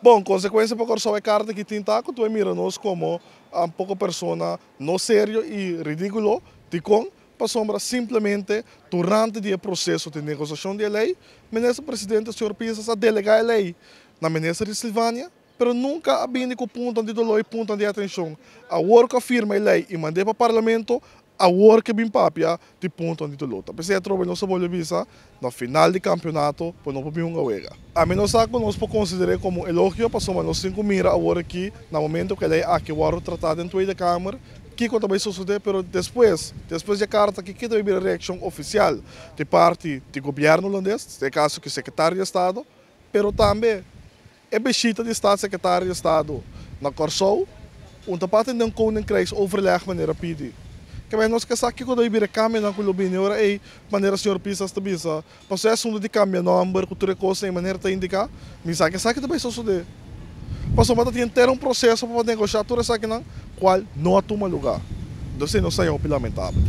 Bom, consequência para a sua carta que tem taco, tu mira nós como um pouco persona não sério e ridículo, de com para sombra simplesmente durante o processo de negociação de lei, o ministro presidente senhor pensa a delegar a lei na ministra de Silvânia, pero nunca vindo com ponto de dolor e ponto de atenção. A work afirma a lei e manda para o parlamento, a work bem papia de ponto de dolor. Apesar de trocar nossa bolha visa, no final do campeonato, por não poder uma wega. A menos que nós podemos considerar como elogio, passamos nós 5 mira a work aqui, no momento que a lei aqui o tratado em toda a Câmara, que também sucede, pero depois da carta que deve haver reação oficial de parte do governo holandês, no caso que o secretário de Estado, pero também é bexita de Estado, secretário de Estado na Corsou, onde parte de um koninkrijk overleg maneira pedir. Que nós que sabe que quando eu vir câmbio na Colômbia, é maneira senhor pisa esta bisa, processo de câmbio número, cultura coisa em maneira de indicar, me sabe que também sucede. Passou para ter processo para negociar tudo isso aqui não, qual não toma lugar. Então, não sai lamentável.